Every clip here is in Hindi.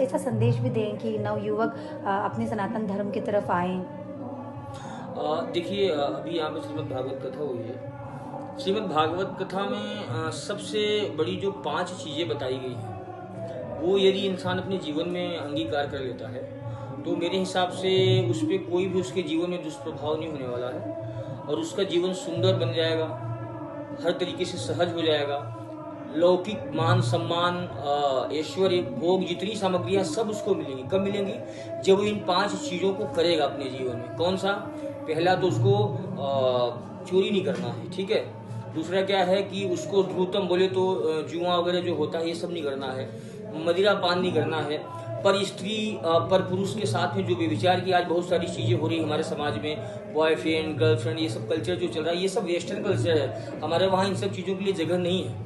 कैसा संदेश भी दें कि नवयुवक अपने सनातन धर्म की तरफ आएँ? देखिए, अभी यहाँ पे श्रीमद् भागवत कथा हुई है। श्रीमद् भागवत कथा में सबसे बड़ी जो 5 चीज़ें बताई गई हैं, वो यदि इंसान अपने जीवन में अंगीकार कर लेता है तो मेरे हिसाब से उस पर कोई भी उसके जीवन में दुष्प्रभाव नहीं होने वाला है और उसका जीवन सुंदर बन जाएगा, हर तरीके से सहज हो जाएगा। लौकिक मान सम्मान, ऐश्वर्य, भोग, जितनी सामग्रियां सब उसको मिलेंगी। कब मिलेंगी? जब वो इन 5 चीज़ों को करेगा अपने जीवन में। कौन सा? पहला तो उसको चोरी नहीं करना है, ठीक है। दूसरा क्या है कि उसको ध्रुतम बोले तो जुआ वगैरह जो होता है ये सब नहीं करना है। मदिरा पान नहीं करना है। पर स्त्री पर पुरुष के साथ में जो व्यभिचार की आज बहुत सारी चीज़ें हो रही है हमारे समाज में, बॉयफ्रेंड गर्लफ्रेंड, ये सब कल्चर जो चल रहा है ये सब वेस्टर्न कल्चर है। हमारे वहाँ इन सब चीज़ों के लिए जगह नहीं है।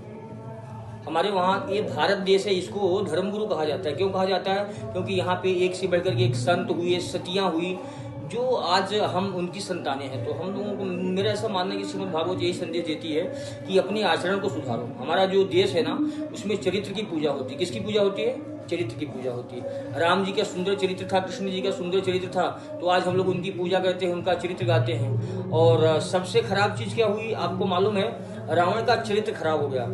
हमारे वहाँ ये भारत देश है, इसको धर्मगुरु कहा जाता है। क्यों कहा जाता है? क्योंकि यहाँ पे एक से बढ़कर के एक संत हुए, सतियाँ हुई, जो आज हम उनकी संतानें हैं। तो हम लोगों को, मेरा ऐसा मानना है कि श्रीमद् भागवत यही संदेश देती है कि अपने आचरण को सुधारो। हमारा जो देश है ना, उसमें चरित्र की पूजा होती है। किसकी पूजा होती है? चरित्र की पूजा होती है। राम जी का सुंदर चरित्र था, कृष्ण जी का सुंदर चरित्र था, तो आज हम लोग उनकी पूजा करते हैं, उनका चरित्र गाते हैं। और सबसे खराब चीज़ क्या हुई आपको मालूम है? रावण का चरित्र खराब हो गया।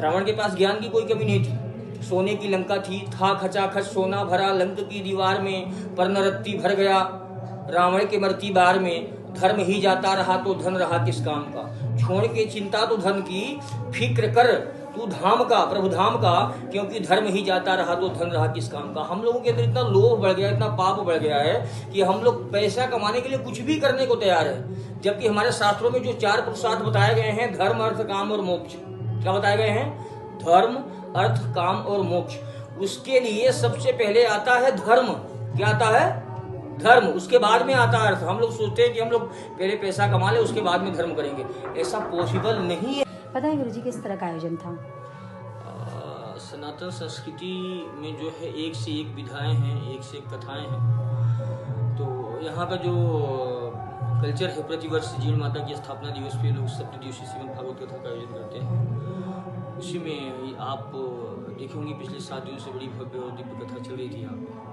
रावण के पास ज्ञान की कोई कमी नहीं थी। सोने की लंका थी, था खचाखच सोना भरा लंक की दीवार में, पर न रत्ती भर गया रावण के मरती बार में। धर्म ही जाता रहा तो धन रहा किस काम का, छोड़ के चिंता तो धन की, फिक्र कर तू धाम का, प्रभु धाम का, क्योंकि धर्म ही जाता रहा तो धन रहा किस काम का। हम लोगों के अंदर इतना लोभ बढ़ गया, इतना पाप बढ़ गया है कि हम लोग पैसा कमाने के लिए कुछ भी करने को तैयार है। जबकि हमारे शास्त्रों में जो 4 पुरुषार्थ बताए गए हैं, धर्म अर्थ काम और मोक्ष, क्या बताए गए हैं? धर्म अर्थ काम और मोक्ष। उसके लिए सबसे पहले आता है धर्म। क्या आता है? धर्म। उसके बाद में आता है अर्थ। हम लोग सोचते हैं कि हम लोग पहले पैसा कमा ले उसके बाद में धर्म करेंगे। ऐसा पॉसिबल नहीं है। पता है गुरुजी किस तरह का आयोजन था? सनातन संस्कृति में जो है एक से एक विधाएं हैं, एक से एक कथाएं हैं। तो यहाँ का जो कल्चर है, प्रतिवर्ष जीण माता की स्थापना दिवस पे लोग सप्तदिवसीय श्रीमद् भागवत कथा का आयोजन करते हैं। उसी में आप देखे होंगे पिछले 7 दिनों से बड़ी भव्य और दिव्य कथा चल रही थी यहाँ पे।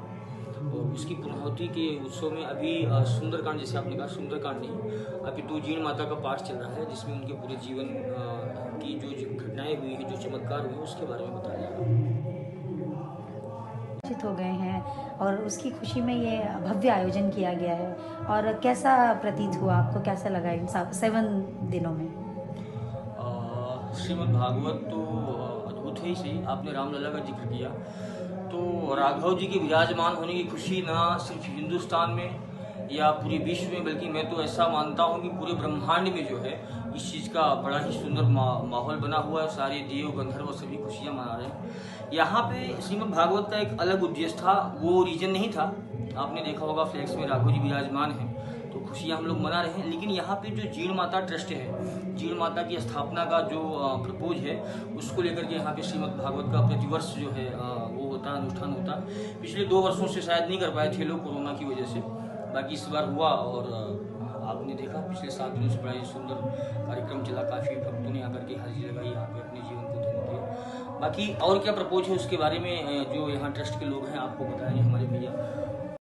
और उसकी पूर्णाहुति के उत्सव में अभी सुंदरकांड, जैसे आपने कहा सुंदरकांड नहीं, अभी 2 जीण माता का पाठ चल रहा है, जिसमें उनके पूरे जीवन की जो घटनाएं हुई हैं, जो चमत्कार हुए, उसके बारे में बताया जा रहा है। हो गए हैं और उसकी खुशी में ये भव्य आयोजन किया गया है। और कैसा प्रतीत हुआ आपको, कैसा लगा इन 7 दिनों में? श्रीमद् भागवत तो अद्भुत है ही सही। आपने रामलला का जिक्र किया, तो राघव जी के विराजमान होने की खुशी ना सिर्फ हिंदुस्तान में या पूरे विश्व में, बल्कि मैं तो ऐसा मानता हूँ कि पूरे ब्रह्मांड में जो है इस चीज़ का बड़ा ही सुंदर माहौल बना हुआ है। सारे देव गंधर्व सभी खुशियाँ मना रहे हैं। यहाँ पे श्रीमद् भागवत का एक अलग उद्देश्य था, वो रीजन नहीं था। आपने देखा होगा फ्लैक्स में राघव जी विराजमान हैं, तो खुशियाँ हम लोग मना रहे हैं। लेकिन यहाँ पे जो जीण माता ट्रस्ट है, जीण माता की स्थापना का जो प्रपोज है, उसको लेकर के यहाँ पे श्रीमद् भागवत का प्रतिवर्ष जो है वो होता, अनुष्ठान होता। पिछले 2 वर्षों से शायद नहीं कर पाए थे लोग कोरोना की वजह से, बाकी इस बार हुआ। और आपने देखा पिछले 7 दिनों से बड़ा ही सुंदर कार्यक्रम चला। काफ़ी भक्तों ने आकर के हाजिरी लगाई, यहाँ पे अपने जीवन को धन्य किया। बाकी और क्या प्रपोज है उसके बारे में जो यहाँ ट्रस्ट के लोग हैं आपको बताएंगे हमारे भैया।